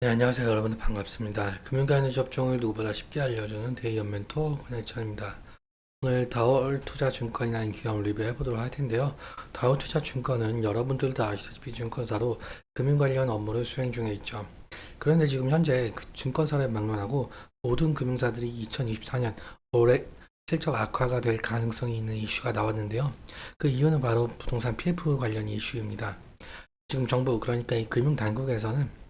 네, 안녕하세요. 여러분들 반갑습니다. 금융관리 접종을 누구보다 쉽게 알려주는 대의연 멘토 권혜찬입니다. 오늘 다올투자증권이라는 기업 리뷰해 보도록 할 텐데요. 다올투자증권은 여러분들도 아시다시피 증권사로 금융관련 업무를 수행 중에 있죠. 그런데 지금 현재 그 증권사를 막론하고 모든 금융사들이 2024년 올해 실적 악화가 될 가능성이 있는 이슈가 나왔는데요. 그 이유는 바로 부동산 PF 관련 이슈입니다. 지금 정부, 그러니까 이 금융당국에서는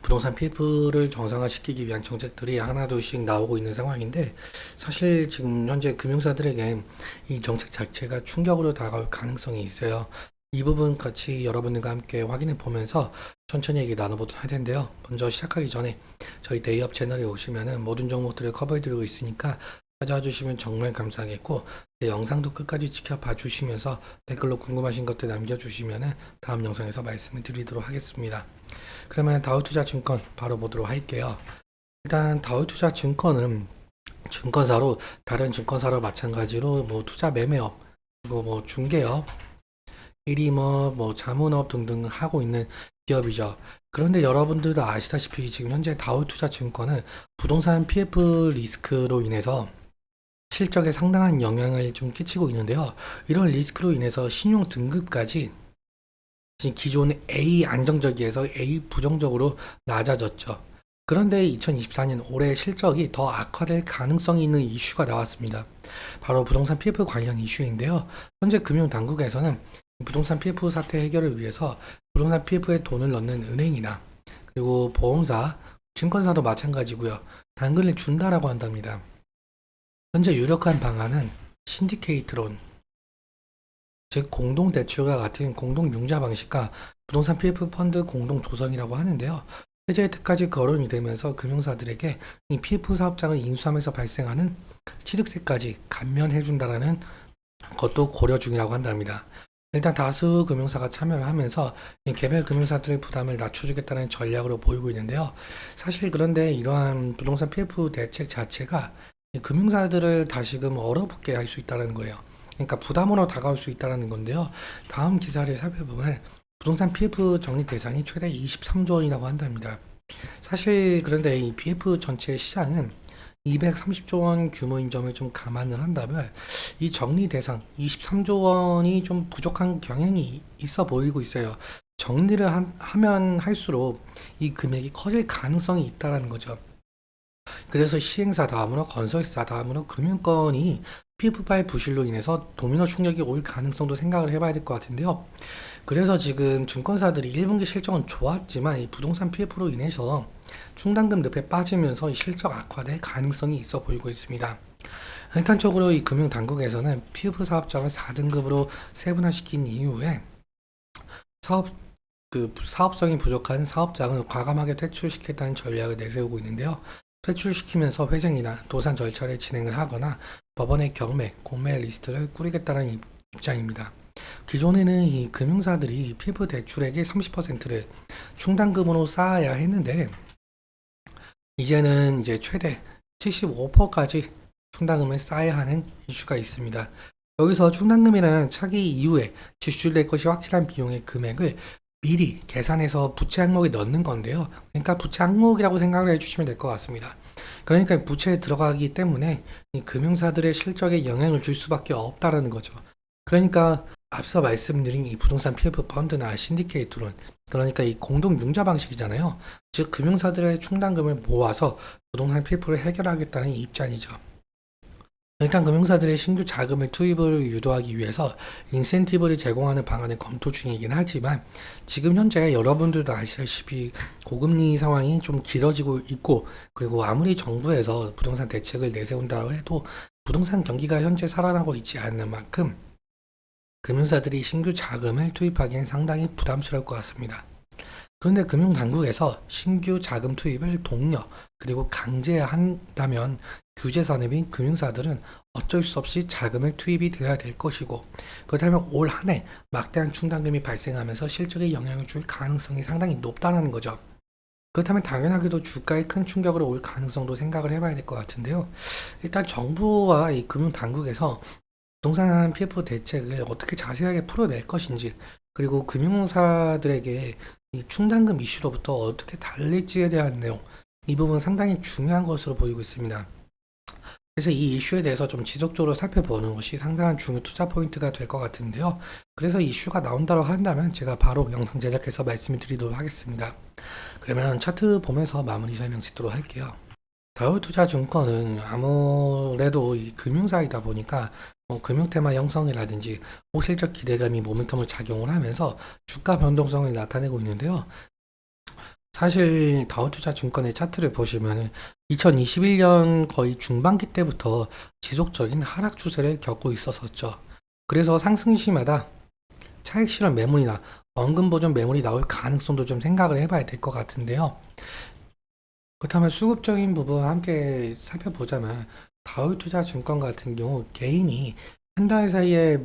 부동산 PF를 정상화시키기 위한 정책들이 하나둘씩 나오고 있는 상황인데, 사실 지금 현재 금융사들에게 이 정책 자체가 충격으로 다가올 가능성이 있어요. 이 부분 같이 여러분들과 함께 확인해 보면서 천천히 얘기 나눠보도록 할 텐데요. 먼저 시작하기 전에 저희 데이업 채널에 오시면은 모든 종목들을 커버해 드리고 있으니까 찾아와 주시면 정말 감사하겠고, 제 영상도 끝까지 지켜봐 주시면서 댓글로 궁금하신 것들 남겨주시면은 다음 영상에서 말씀을 드리도록 하겠습니다. 그러면 다우투자증권 바로 보도록 할게요. 일단 다우투자증권은 증권사로, 다른 증권사로 마찬가지로 뭐 투자 매매업, 그리고 뭐 중개업, 일임업, 뭐 자문업 등등 하고 있는 기업이죠. 그런데 여러분들도 아시다시피 지금 현재 다우투자증권은 부동산 PF 리스크로 인해서 실적에 상당한 영향을 좀 끼치고 있는데요. 이런 리스크로 인해서 신용 등급까지 지금 기존 A 안정적이에서 A 부정적으로 낮아졌죠. 그런데 2024년 올해 실적이 더 악화될 가능성이 있는 이슈가 나왔습니다. 바로 부동산 PF 관련 이슈인데요. 현재 금융당국에서는 부동산 PF 사태 해결을 위해서 부동산 PF에 돈을 넣는 은행이나 그리고 보험사, 증권사도 마찬가지고요. 당근을 준다라고 한답니다. 현재 유력한 방안은 신디케이트론, 즉 공동대출과 같은 공동융자 방식과 부동산 PF 펀드 공동조성이라고 하는데요. 해제 혜택까지 거론이 되면서 금융사들에게 이 PF 사업장을 인수하면서 발생하는 취득세까지 감면해준다라는 것도 고려 중이라고 한답니다. 일단 다수 금융사가 참여를 하면서 이 개별 금융사들의 부담을 낮춰주겠다는 전략으로 보이고 있는데요. 사실 그런데 이러한 부동산 PF 대책 자체가 이 금융사들을 다시금 얼어붙게 할 수 있다는 거예요. 그러니까 부담으로 다가올 수 있다는 건데요. 다음 기사를 살펴보면 부동산 PF 적립 대상이 최대 23조 원이라고 한답니다. 사실 그런데 이 PF 전체 시장은 230조 원 규모인 점을 좀 감안을 한다면 이 적립 대상 23조 원이 좀 부족한 경향이 있어 보이고 있어요. 정리를 하면 할수록 이 금액이 커질 가능성이 있다는 거죠. 그래서 시행사 다음으로 건설사 다음으로 금융권이 PF5 부실로 인해서 도미노 충격이 올 가능성도 생각을 해봐야 될 것 같은데요. 그래서 지금 증권사들이 1분기 실적은 좋았지만 이 부동산 PF로 인해서 충당금 늪에 빠지면서 이 실적 악화될 가능성이 있어 보이고 있습니다. 일단적으로 이 금융당국에서는 PF 사업장을 4등급으로 세분화시킨 이후에 사업 사업성이 부족한 사업장을 과감하게 퇴출시켰다는 전략을 내세우고 있는데요. 퇴출시키면서 회생이나 도산 절차를 진행을 하거나 법원의 경매, 공매 리스트를 꾸리겠다는 입장입니다. 기존에는 이 금융사들이 PF 대출액의 30%를 충당금으로 쌓아야 했는데, 이제는 이제 최대 75%까지 충당금을 쌓아야 하는 이슈가 있습니다. 여기서 충당금이라는 차기 이후에 지출될 것이 확실한 비용의 금액을 미리 계산해서 부채 항목에 넣는 건데요. 그러니까 부채 항목이라고 생각을 해주시면 될 것 같습니다. 그러니까 부채에 들어가기 때문에 이 금융사들의 실적에 영향을 줄 수밖에 없다라는 거죠. 그러니까 앞서 말씀드린 이 부동산 PF 펀드나 신디케이트론, 그러니까 이 공동 융자 방식이잖아요. 즉 금융사들의 충당금을 모아서 부동산 PF를 해결하겠다는 이 입장이죠. 일단 금융사들의 신규 자금을 투입을 유도하기 위해서 인센티브를 제공하는 방안을 검토 중이긴 하지만, 지금 현재 여러분들도 아시다시피 고금리 상황이 좀 길어지고 있고, 그리고 아무리 정부에서 부동산 대책을 내세운다고 해도 부동산 경기가 현재 살아나고 있지 않는 만큼 금융사들이 신규 자금을 투입하기엔 상당히 부담스러울 것 같습니다. 그런데 금융당국에서 신규 자금 투입을 독려 그리고 강제한다면 규제사 및 금융사들은 어쩔 수 없이 자금을 투입이 되어야 될 것이고, 그렇다면 올 한 해 막대한 충당금이 발생하면서 실적에 영향을 줄 가능성이 상당히 높다는 거죠. 그렇다면 당연하게도 주가에 큰 충격을 올 가능성도 생각을 해봐야 될 것 같은데요. 일단 정부와 이 금융당국에서 부동산 PF 대책을 어떻게 자세하게 풀어낼 것인지, 그리고 금융사들에게 이 충당금 이슈로부터 어떻게 달릴지에 대한 내용, 이 부분 상당히 중요한 것으로 보이고 있습니다. 그래서 이 이슈에 대해서 좀 지속적으로 살펴보는 것이 상당한 중요 투자 포인트가 될 것 같은데요. 그래서 이슈가 나온다고 한다면 제가 바로 영상 제작해서 말씀을 드리도록 하겠습니다. 그러면 차트 보면서 마무리 설명 짓도록 할게요. 다우투자증권은 아무래도 이 금융사이다 보니까 금융 테마 형성이라든지 호실적 기대감이 모멘텀을 작용을 하면서 주가 변동성을 나타내고 있는데요. 사실 다우투자증권의 차트를 보시면 2021년 거의 중반기 때부터 지속적인 하락 추세를 겪고 있었었죠. 그래서 상승시마다 차익 실현 매물이나 원금 보존 매물이 나올 가능성도 좀 생각을 해봐야 될 것 같은데요. 그렇다면 수급적인 부분 함께 살펴보자면 다우투자증권 같은 경우 개인이 한 달 사이에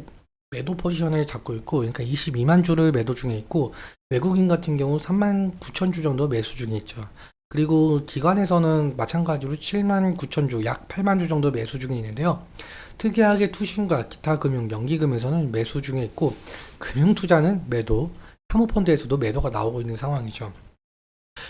매도 포지션을 잡고 있고, 그러니까 22만 주를 매도 중에 있고, 외국인 같은 경우 3만 9천 주 정도 매수 중에 있죠. 그리고 기관에서는 마찬가지로 7만 9천 주, 약 8만 주 정도 매수 중에 있는데요. 특이하게 투신과 기타 금융, 연기금에서는 매수 중에 있고, 금융투자는 매도, 사모펀드에서도 매도가 나오고 있는 상황이죠.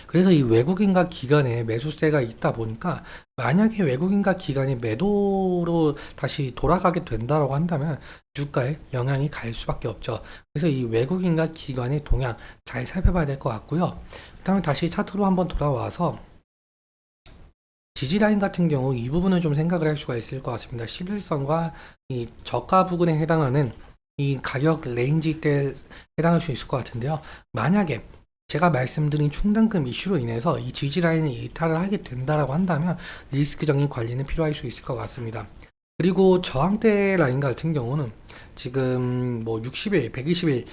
그래서 이 외국인과 기관에 매수세가 있다 보니까 만약에 외국인과 기관이 매도로 다시 돌아가게 된다고 한다면 주가에 영향이 갈 수밖에 없죠. 그래서 이 외국인과 기관의 동향 잘 살펴봐야 될 것 같고요. 그다음에 다시 차트로 한번 돌아와서 지지라인 같은 경우 이 부분을 좀 생각을 할 수가 있을 것 같습니다. 11선과 이 저가 부근에 해당하는 이 가격 레인지 때 해당할 수 있을 것 같은데요. 만약에 제가 말씀드린 충당금 이슈로 인해서 이 지지라인을 이탈을 하게 된다라고 한다면 리스크적인 관리는 필요할 수 있을 것 같습니다. 그리고 저항대 라인 같은 경우는 지금 뭐 60일, 120일,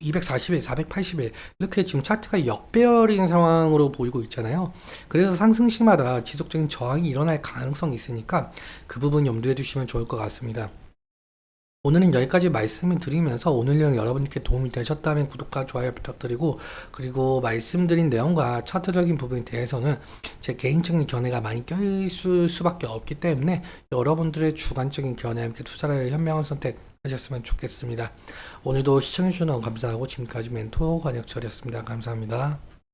240일, 480일 이렇게 지금 차트가 역배열인 상황으로 보이고 있잖아요. 그래서 상승시마다 지속적인 저항이 일어날 가능성이 있으니까 그 부분 염두에 두시면 좋을 것 같습니다. 오늘은 여기까지 말씀을 드리면서 오늘 내용 여러분께 도움이 되셨다면 구독과 좋아요 부탁드리고, 그리고 말씀드린 내용과 차트적인 부분에 대해서는 제 개인적인 견해가 많이 껴있을 수밖에 없기 때문에 여러분들의 주관적인 견해와 함께 투자를 현명한 선택 하셨으면 좋겠습니다. 오늘도 시청해주셔서 감사하고 지금까지 멘토 관혁철이었습니다. 감사합니다.